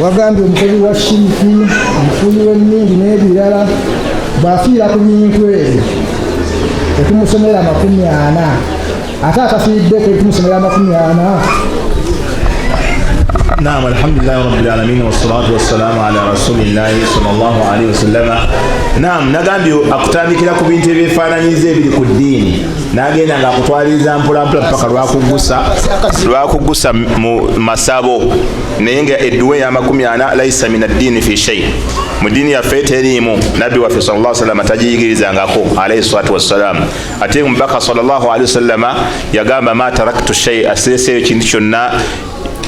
wagambye omukozi wa shiriki omufuuyi w'ennindi n'ebirala bw'afiira ku bintu ebyo tetumusomera 40 ate atafiiddeko tetumusomera 40. Naam, alhamdulillahi rabbil alamin wassalatu wassalamu ala rasulillahi sallallahu alaihi wasallam. Naam, nagambye akutandikira ku bintu ebyefaananyiza ebiri ku ddiini n'agenda ng'akutwaliriza mpolampola paka lwakugusa mu masabo naye nga edduwa ya 40 laisa min addiini fi shay. Mu ddiini yaffe teriimu, nabbi waffe sallallahu alaihi wasallam tagiyigirizangako alayhi salatu wassalam. Ate omubaka sallallahu alaihi wasallam yagamba ma taraktu shay, asireseeyo ekintu kyonna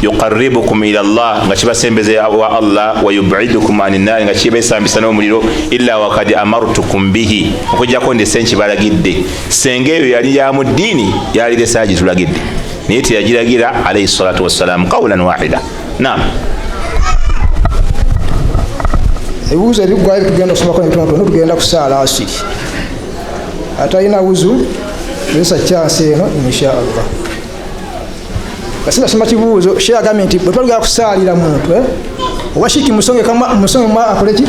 yuqarribukum ila Allah, nga kibasembeze wa Allah, wa yub'idukum anin nar, nga kibesambisa n'omuliro, illa wakad amartukum bihi, okujjako ndese nkibalagidde. Senga eyo yali ya mu ddiini yaliresa agitulagidde naye teyagiragira alayhi salatu wassalam qawlan wahida. Naam, ebibuuzo ebiggwayo tugenda okusomako n'ebitonotono, tugenda kusaala asiri. Atalina wuzu lesa chance eno insha Allah. Kasina soma kibuuzo sheya agambye nti bwe twalugera kusaalira muntu owashiki musonge mwa akoleki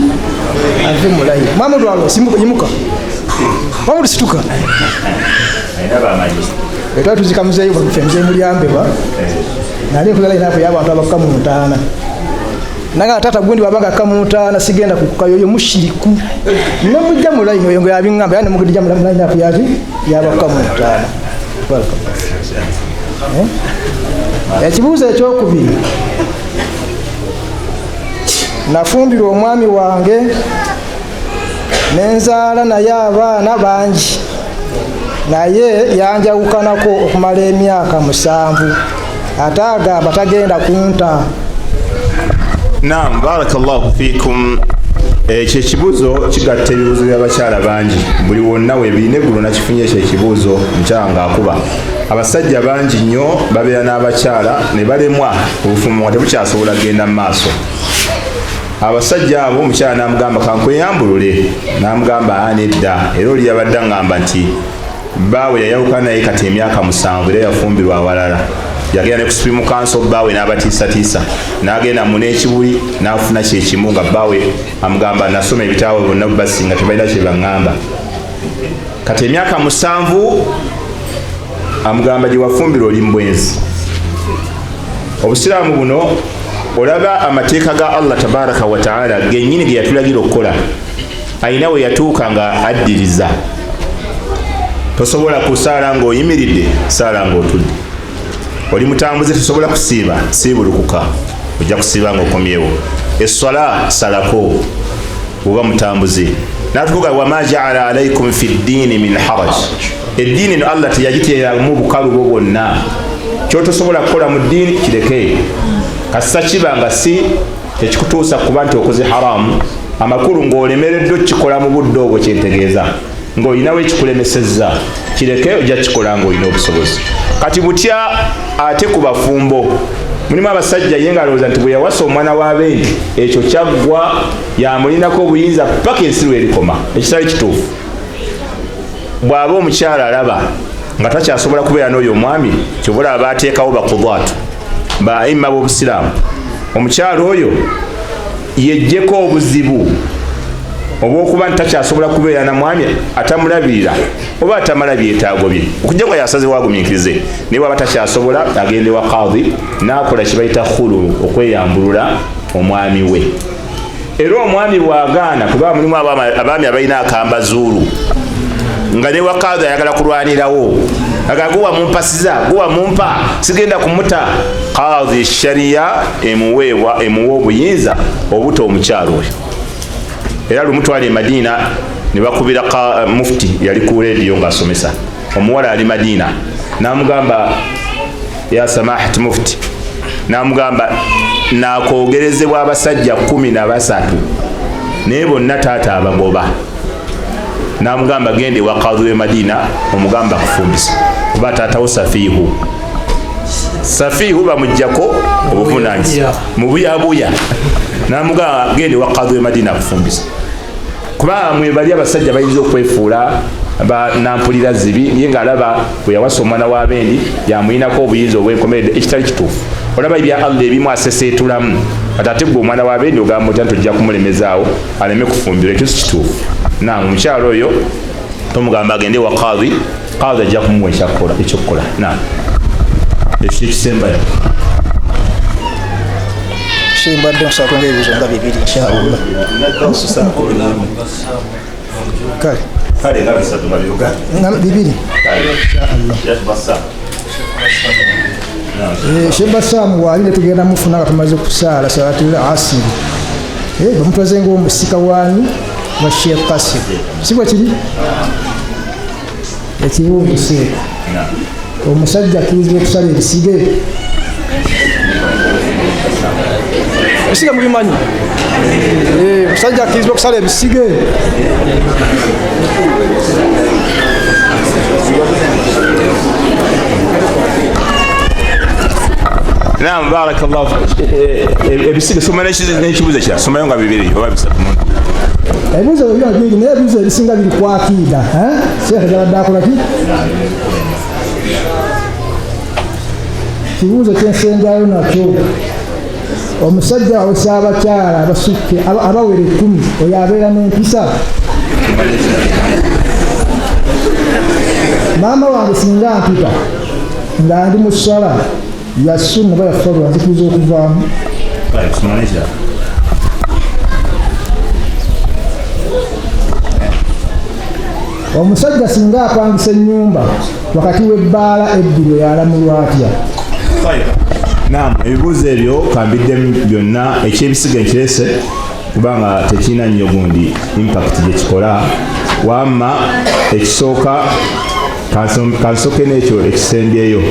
ave mulayi Mamadou Walo yimuka Mamadou situka etwa tuzika muzeeyi bwe muzeeyi mulyambeba nali nkulala inapo y'abantu abakamuntaana nanga tata gundi wabanga kamuntaana sigenda kukayoyo mushiriku nomujja mulayi oyo ngo yabingamba yani mugidija mulayi inapo yazi y'abakamuntaana. Ekibuuzo ekyokubiri, nafumbirwa omwami wange nenzaala naye abaana bangi naye yanjawukanako okumala emyaka 7 ate agamba tagenda kunta. Naam, barakallahu fikum. Ekyo ekibuuzo kigatta ebibuuzo by'abakyala bangi, buli wonna weebirina eggulo nakifunye ekyo ekibuuzo nkyanga akuba. Abasajja bangi nnyo babeera n'abakyala ne balemwa obufumo nga tebukyasobola kugenda mu maaso. Abasajja abo omukyala n'amugamba kankweyambulule, n'amugamba nedda, era oli yabadde ngamba nti bbaawe yayawukana naye kati emyaka 7 era yafumbirwa awalala. Yagenda ne kusipimu kanso bbaawe n'abatiisatiisa, n'agenda mu n'ekibuli n'afuna kyekimu nga bbaawe amugamba nasoma ebitabo bonna basi nga tebalina kye baŋŋamba. Kati emyaka 7 amugamba gye wafumbirwa oli mbwenzi. Obusiraamu buno olaba amateeka ga Allah tabaraka wa taala gennyini ge yatulagira okukola, ayina we yatuuka nga addiriza. Tosobola kusaala ng'oyimiridde, saala ng'otudde. Oli mutambuze tosobola kusiiba, siibulukuka, ojja kusiiba ng'okomyewo. Essala salako oba mutambuze. N'atukuga wama ja'ala alaykum fi ddiini min haraj. Eddiini no Allah teyagiteeramu bukalu bwo bwonna. Kyotosobola kukola mu ddiini kireke. Kassa kiba nga si tekikutuusa kuba nti okoze haramu, amakulu ng'olemereddwa okukikola mu budde obwo kyentegeeza. Ng'olinawo ekikulemesezza, kireke ojja kikola ng'olina obusobozi. Kati butya ate ku bafumbo, mulimu abasajja ye ng'alowooza nti bwe yawasa omwana w'abendi ekyo kyaggwa, yamulinako obuyinza paka ensi lw'erikoma, ekitali kituufu. Bw'aba omukyala alaba nga takyasobola kubeera n'oyo omwami, kyobula abateekawo bakudwaatu ba imma b'obusiraamu, omukyala oyo yejjeko obuzibu obw'okuba nti takyasobola kubeera na mwami atamulabirira oba atamala byetaago bye, okujja nga yasazewo agumiikirize, naye bw'aba takyasobola agende wa qaadi n'akola kye bayita khulu, okweyambulula omwami we. Era omwami bw'agaana, kuba mulimu abaami abalina akambazuulu nga ne wa qaadi ayagala kulwanirawo, guwa mumpasiza, guwa mumpa, sigenda kumuta. Qaadi sharia emuwa obuyinza obuta omukyalo oyo. Era lumutwala e Madina ne bakubira mufti yali ku radio ng'asomesa, omuwala ali Madina, n'amugamba ya samahat mufti, n'amugamba nakoogerezebwa abasajja 13 naye bonna taata abagoba. N'amugamba gende wa qaadi w'e Madina omugamba kufumbisa, kuba taatawo safiihu bamuggyako obuvunaanyizibwa mu buyabuya. N'amugamba gende wa qaadi w'e Madina kufumbisa, kuba mwe bali abasajja bayinza okwefuula nampulira zibi, ye ng'alaba bwe yawasa omwana w'abendi yamulinako obuyinza obw'enkomeredde, ekitali kituufu. olaba ebya Allah ebimu aseseetulamu ate gwe omwana wa bendi ogamba otya tojja kumulemezaawo aleme kufumbirwa ekyo si kituufu naam omukyalo oyo tomugamba agende wa qadhi ajja kumuwa ekyokukola naam ekyo ekisembayo simbadde nsobola kwengera ebibuzo nga bibiri inshallah kale nga bisatu nga byogala bibiri Shebasamu wali netugenda mufuna nga tumaze kusaala salatul asiri bamutwaze ng'omusika wani wa Sheikh Qasim sibwa kiri ekiwumbuse omusajja akirizibwa okusala ebisige ebisige mubimanyi omusajja akirizibwa okusala ebisige naam barakallahu ebisige soma n'ekibuzo ekirala somayo nga bibiri oba bisatu ebibuzo byonna bibiri naye ebibuzo ebisinga biri ku akiida Sheikh gyabadde akola ki kibuuzo kyensenjayo nakyo omusajja awesa abakyala abasukke abawera 10 oyo abeera n'empisa maama wange singa mpita nga ndi mu ssala ya sunna ba yafaru nzikiriza okuvaamu omusajja singa apangisa ennyumba wakati w'ebbaala ebbiri yalamulwa atya naam ebibuuzo ebyo kambiddemu byonna ekyebisiga nkirese kubanga tekirina nnyo gundi impact gyekikola wamma ekisooka kansoke n'ekyo ekisembyeyo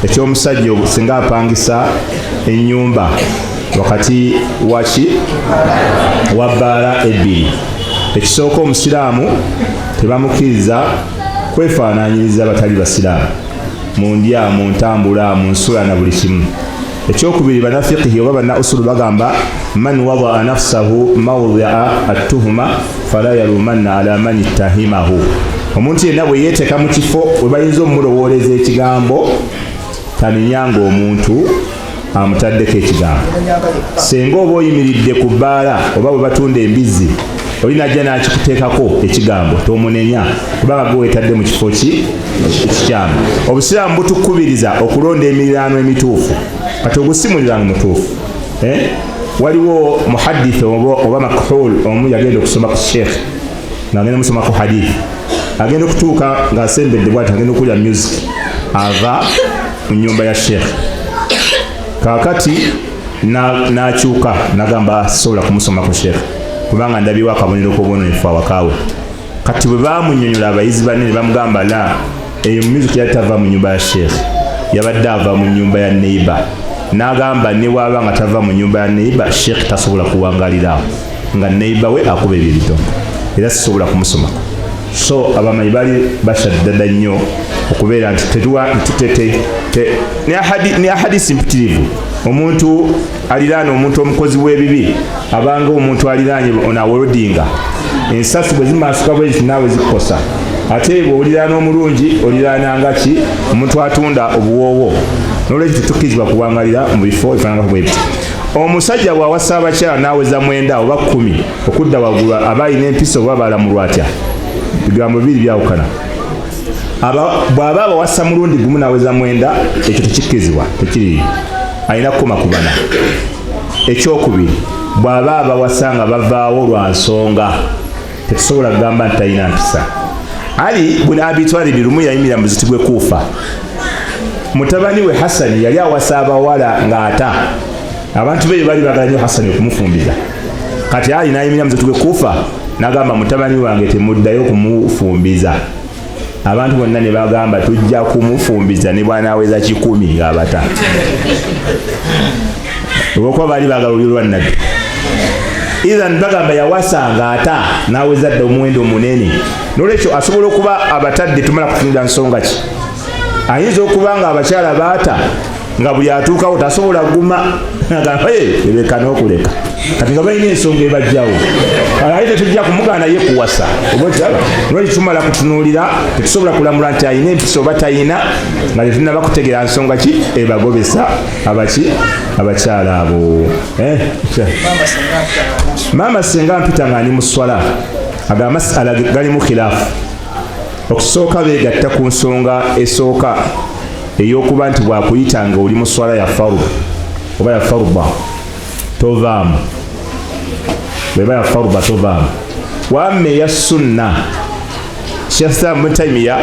ekyomusajja singa apangisa ennyumba wakati waki wa bbaala ebbiri ekisooka omusiraamu tebamukkiriza kwefaanaanyiriza abatali basiraamu mu ndya mu ntambula mu nsula na buli kimu ekyokubiri banafiqihi oba banna usulu bagamba man wadaa nafsahu mawdia attuhuma fala yalumanna ala man ittahimahu omuntu yenna bwe yeeteeka mu kifo we bayinza omumulowooleza ekigambo taninyanga omuntu amutaddeko ekigambo senga oba oyimiridde ku bbaala oba bwe batunda embizzi olinajja nakikuteekako ekigambo tomunenya kubanga gwe weetadde mu kifo ekikyamu obusiraamu butukubiriza okulonda emiriraano emituufu kati ogusimulirano mutuufu waliwo muhadith oba makhul omu yagenda okusoma ku sheikh ngagenda musoma ku hadith agenda okutuuka ngaasembedde bwati agenda okulya music ava mu nyumba ya sheikh kakati nakyuka nagamba sobola kumusoma ku sheikh kubanga ndabiwo akabonero k'obwononefu awakaawe kati bwe bamunnyonnyola abayizi banne ne bamugamba la eyo music yali tava mu nyumba ya sheikh yabadde ava mu nyumba ya neighbor n'agamba ne waaba nga tava mu nyumba ya neighbor sheikh tasobola kuwangalirawo nga neighbor we akuba ebyo ebitono era sisobola kumusomako so abamanyi bali bashaddada nnyo okubeera nti ne ahadisi mpitirivu omuntu aliraana omuntu omukozi w'ebibi abanga omuntu aliraanye onaawolodinga ensasi bwe zimaasuka bwe ziti naawe zikukosa ate bw'oliraana omulungi oliraananga ki omuntu atunda obuwoowo n'olwekyo tetukkirizibwa kuwangalira mu bifo ebifaanangako bwe biti omusajja bw'awasa abakyala naaweza 9 oba 10 okudda waggulu aba alina empisa oba balamulwa atya bigambo bibiri byawukana bw'aba abawasa mulundi gumu naweza 9 ekyo tekikkirizibwa tekiri alina kukoma ku bana ekyokubiri bw'aba abawasa nga bavaawo lwa nsonga tetusobola kugamba nti talina mpisa ali buni abitwali birumu yayimira mu ziti gw'ekuufa mutabani we Hasani yali awasa abawala ng'ata abantu be bali bagala nnyo Hasani okumufumbiza kati ali n'ayimira mu ziti gw'ekuufa n'agamba mutabani wange temuddayo kumufumbiza abantu bonna ne bagamba tujja kumufumbiza ne bwanaaweza 10 ng'abata olwokuba baali baagala olulyo lwa nabbi ithan bagamba yawasanga ata naaweza dda omuwendo omunene n'olwekyo asobola okuba abatadde tumala kufunira nsonga ki ayinza okuba nga abakyala baata nga buli atuukawo tasobola kuguma agamba leka n'okuleka kati nga balina ensonga ebajjawo aye tetujja kumugaana ye kuwasa lwaki tumala kutunuulira tetusobola kulamula nti ayina empisa oba tayina nga tetunaba kutegeera nsonga ki ebagobesa abakyala abo. Maama singa mpita nga ndi mu swala aga masala galimu khilaafu. Okusooka beegatta ku nsonga esooka ey'okuba nti bwakuyita nga oli mu swala ya faru oba ya faruba tovaamu, bweba ya faruba tovaamu. Wamma eya sunna Sheikh Islam Ibn Taymiyyah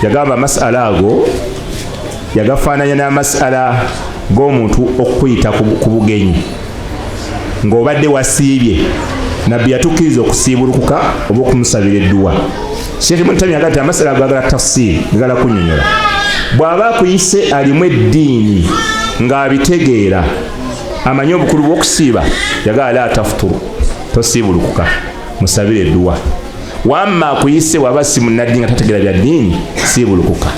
yagamba masala ago yagafaananya n'amasala g'omuntu okuyita ku bugenyi ng'obadde wasiibye nabbi yatukkiriza okusiibulukuka oba okumusabira edduwa. Sheikh Ibn Taymiyyah agati amasala agagala tafsiri gagala kunnyonnyola. Bw'aba akuyise alimu eddiini ng'abitegeera amanyi obukulu bw'okusiiba yagala la tafuturu tosiibulukuka musabire edduwa. Wamma akuyise waba si munnaddiini nga tategeera bya ddiini siibulukuka.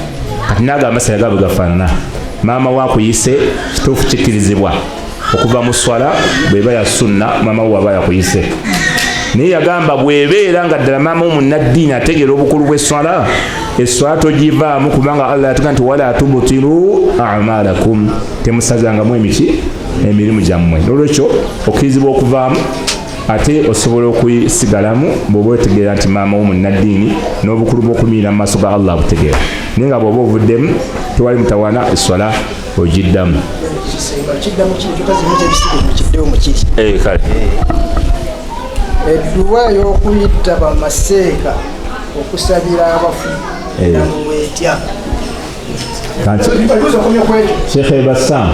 Kati naaga amasala gaabwe gafaanana. Maama we akuyise kituufu kikkirizibwa okuva mu swala bw'eba ya sunna maama we aba yakuyise. Naye yagamba bw'ebeera nga ddala maama omunnaddiini ategeera obukulu bw'esswala, esswala togivaamu kubanga Allah yatugamba nti wala tubtilu a'malakum, temusazangamu emirimu gyammwe. N'olwekyo okkirizibwa okuvaamu ate osobola okusigalamu bw'oba otegeera nti maama omunnaddiini n'obukulu bw'okumiira mu maaso ga Allah butegeera. Naye nga bw'oba ovuddemu tewali mutawaana esswala ogiddamu. Kale edduwa y'okuyita bamaseeka okusabira abafu namwetya Sheikh Bassam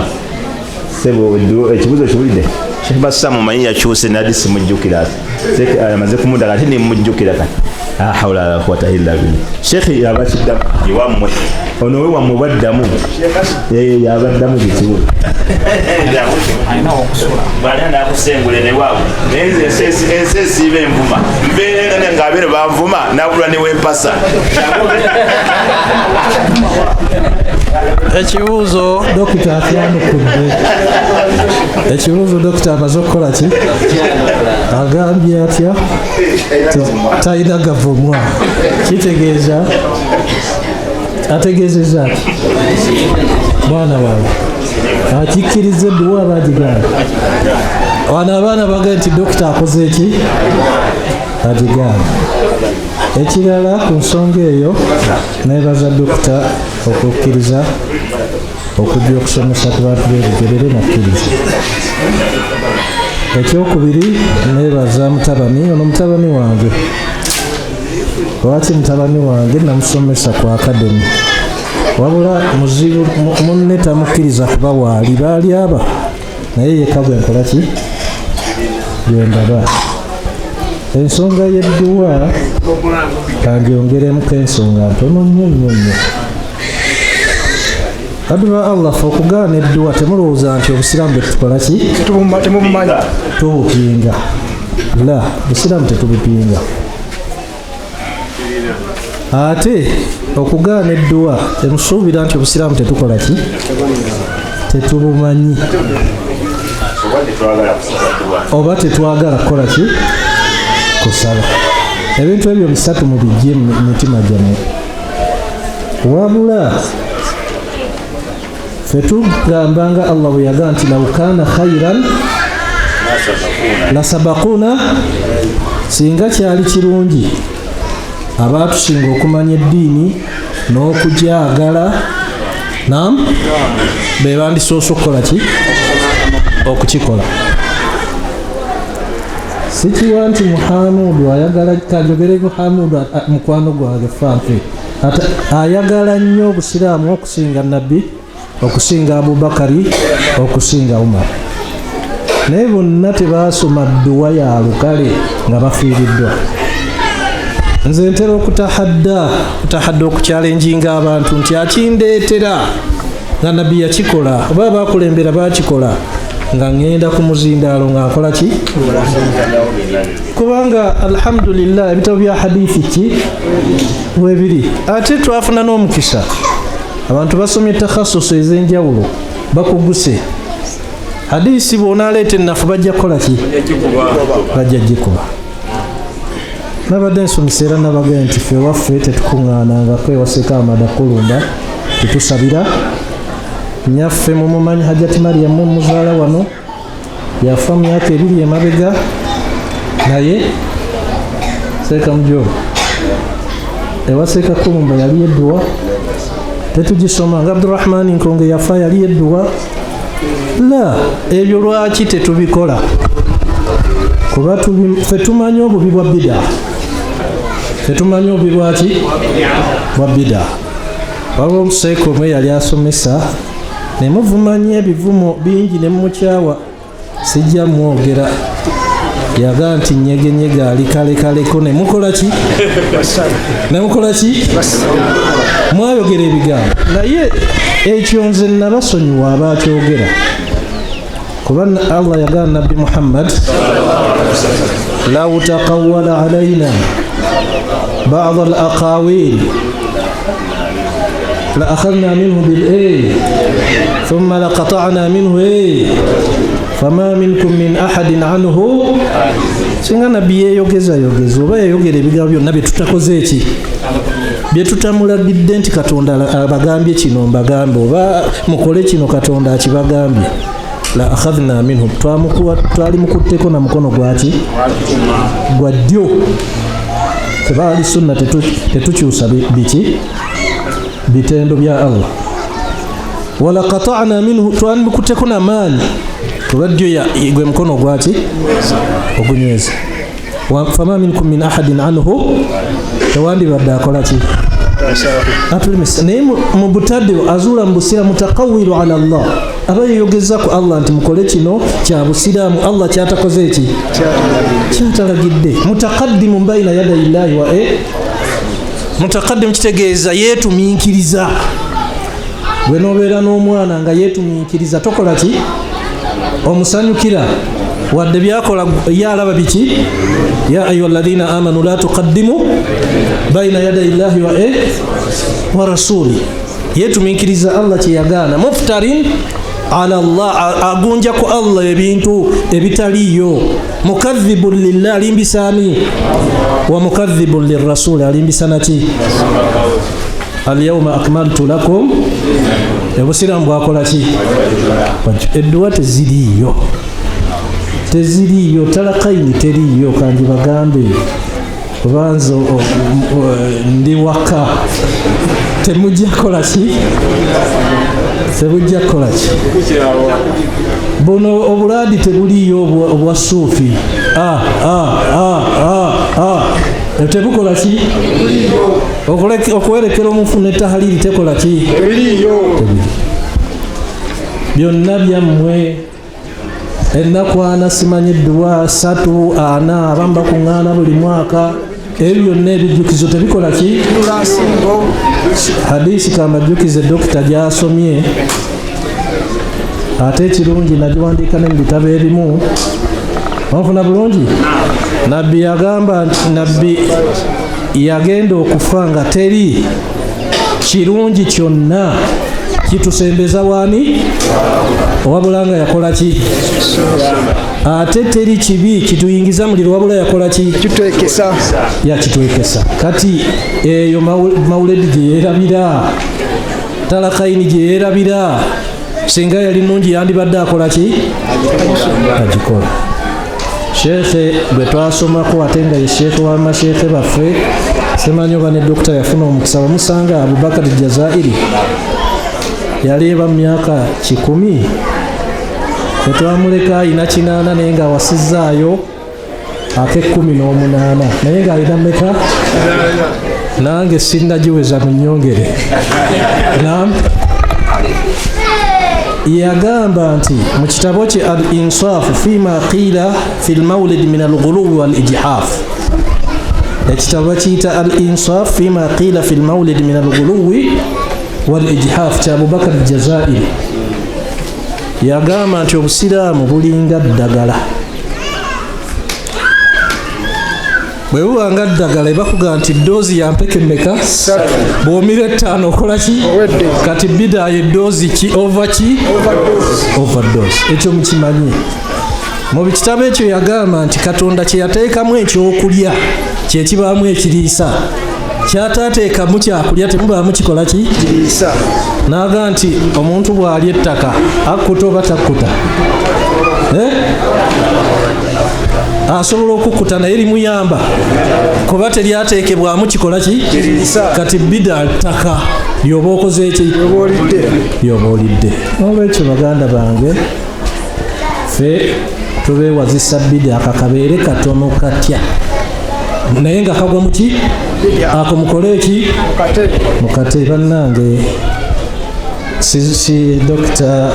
sebo ekibuzo kiwulidde. Sheikh Bassam mumanyi yakyuse nadi simujjukira amaze kumudaga ate nimujjukira kati hawla wala quwwata illa billah. Sheikh yabakiddamu iwammwe ono we wammwe baddamu yabaddamu bikibuzo bana nakusengule ne waawo ensi esiiba envuma mbeerenga ng'abeere banvuma nabulwa ne wempasa. Ekibuuzo dokita atyanukudde. Ekibuuzo dokita amaze okukola ki? Agambye atya talina gavumwa. Kitegeeza ategeezezza ati mwana wange akikkiriza edduwa abagigamba. Wano abaana baga nti dokita akoze eki agigamba. Ekirala ku nsonga eyo neebaza dokita okukkiriza okujja okusomesa ku bantu b'ebigerere nakkiriza. Ekyokubiri neebaza mutabani ono mutabani wange. Lwaki mutabani wange namusomesa ku akademi wabula muzibu munne tamukkiriza kuba waali baali aba naye yekka bwe nkola ki gyendaba. Ensonga y'edduwa kangyongeremuko ensonga ntono nnyo. Aduma Allah fe okugaana edduwa temulowooza nti obusiraamu tetukola ki temubumanyi tubupinga. La, obusiraamu tetubupinga. Ate okugaana edduwa temusuubira nti obusiraamu tetukola ki tetubumanyi oba tetwagala kukola ki kusaba. Ebintu ebyo bisatu mubijje mu mitima gyammwe. Wabula ffe tugambanga Allah bwe yagamba nti law kaana khayran la sabaquna, singa kyali kirungi abaatusinga okumanya eddiini n'okugyagala be bandisoose okukola ki okukikola. Sikiwa nti Muhammadu ayagala kajogere Muhammadu mukwano gwange fanfe ayagala nnyo obusiraamu okusinga nabbi, okusinga Abubakari, okusinga Umar. Naye bonna tebaasoma dduwa ya lukale nga bafiiriddwa. Nze ntera okutahadda okukyalenjinga abantu nti akindeetera nga nabbi yakikola oba bakulembera bakikola nga ngenda ku muzindaalo nga nkola ki? Kubanga alhamdulillah ebitabo bya hadithi ki webiri. Ate twafuna n'omukisa, abantu basomye takhasuso ez'enjawulo bakuguse hadisi bw'onaaleeta ennafu bajja kukola ki? Bajja gikuba. Nabadde nsomesa era nabagambye nti ffe waffe tetukuŋŋaanangako ewaseka amada kulumba tetusabira. Nnyaffe mumumanyi Hajjati Mariam muzaala wano yafa myaka 2 emabega, naye seeka mujo ewaseka kulumba yali edduwa tetugisoma nga Abdurrahman Nkonge yafa yali edduwa. La, ebyo lwaki tetubikola? Kuba ffe tumanyi obubi bwa bidaa. Ffe tumanyi obubi bwaki? Bwa bidaa. Waliwo omuseeko omwe yali asomesa ne muvumanya ebivumo bingi ne mumukyawa, sijja mwogera. Yaga nti nyegenyege ali kalekaleko ne mukola ki? Ne mukola ki? Mwayogera ebigambo. Naye ekyo nze nabasonyiwa abakyogera. Kuba Allah yagamba Nabbi Muhammad, law taqawwala alayna ba'd al-aqawil la akhadna minhu bil thumma laqata'na minhu fama minkum min ahadin anhu. Singa nabbi yeyogeza oba yeyogera ebigambo byonna bye tutakoze eki, bye tutamulagidde nti Katonda abagambye kino mbagambe, oba mukole kino Katonda akibagambye, la akhadhna minhu, twali mukutteko na mukono gwaki? Gwa ddyo. Kuba ali sunna tetukyusa biki? Bitendo bya Allah. Wala qata'na minhu, twali mukutteko na maanyi, kuba ddyo gwe mukono gwaki? Ogunyweza. Fama minkum min ahadin anhu, tewandibadde akola ki? Atulimisa. Naye mu butadde azuula mu busiraamu mutakawwiru ala Allah, aba yeyogeza ku Allah nti mukole kino kya busiraamu, Allah kyatakoze eki? Kyatalagidde. Mutakaddimu bayna yadayi llahi wa mutakaddimu kitegeeza yeetumiikiriza. Gwe n'obeera n'omwana nga yeetumiikiriza tokola ki? Omusanyukira wadde byakola yalaba biki? Ya ayyuhalladhina amanu la tuqaddimu bayna yadayi llahi wa rasuli. Yeetumiikiriza Allah kye yagaana. Muftarin ala Allah, agunja ku Allah ebintu ebitaliyo. Mukadhibun lillah, alimbisani. Wa mukadhibun lirrasuli, alimbisana ki? Al-yawma akmaltu lakum, obusiraamu bwakola ki? Edduwa teziriyo, talakaini teriyo. Kandi bagambe obanza ndi waka, temujja kola ki? Temujja kola ki? Buno obuladi tebuliyo obwa suufi. Tebukola ki? Okuwerekera omufuna etahaliri tekola ki? Byonna byammwe ennaku ana simanyi edduwa 3 4 abamu bakuŋŋaana buli mwaka, ebyo byonna ebijjukizo tebikola ki? Hadisi kamajjukize dokita gy'asomye, ate ekirungi nagiwandiika ne mu bitabo ebimu. Onfuna bulungi? Nabbi yagamba nti nabbi yagenda okufa nga teri kirungi kyonna kitusembeza wani? Wabula nga yakola ki? Ate teri kibi kituyingiza muliro, wabula yakola ki? Kitwekesa. Yakitwekesa. Kati eyo Mawuledi gye yeerabira, talakaini gye yeerabira, singa yali nungi yandibadde akola ki? Agikola. Sheekhe bwe twasomako ate nga ye sheekhe w'amasheekhe baffe, simanyi oba ne dokita yafuna omukisa, bamusanga Abubakar Jazairi, yali eba myaka 10, tetwamuleka alina 8 naye nga awasizzaayo ake-18 naye nga alina meka? Nange sinnagiweza mu nnyongere. Yagamba nti mu kitabo kye Al-Insaafu fima qiila fi al-mawlid min al-ghuluwi wal-ijhaaf, ekitabo kiyita Al-Insaaf fima qiila fi al-mawlid min al-ghuluwi wal-ijhaaf kya Abubakar Jazairi. Yagamba nti obusiraamu bulinga ddagala. bwe buwanga ddagala bakuga nti doozi ya mpeke mmeka bw'omira 5 okola ki kati bida ye doozi ki overdose ekyo mukimanyi mu kitabo ekyo yagamba nti Katonda kye yateekamu ekyokulya kye kibaamu ekiriisa kyataateekamu kyakulya temubaamu kikola ki kiriisa n'aga nti omuntu bw'alya ettaka akkuta oba takkuta asobola okukkuta naye limuyamba kuba teryateekebwamu kikola ki kati bida ttaka lyoba okoze eki lyoba olidde. Olwekyo baganda bange ffe tubeewazisa bida akakabeere katono katya naye nga kagwa muki ako mukole eki mukate. Bannange si Dr.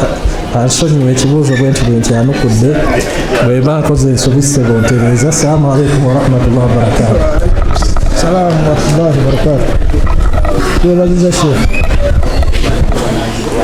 ansonyiwa ekibuuzo bwe nti bwenkyanukudde bweba nkoze ensobise bontereeza. Assalamu alaikum warahmatullahi wabarakatuh. Salamu warahmatullahi wabarakatuh. Twebaziza sheekh.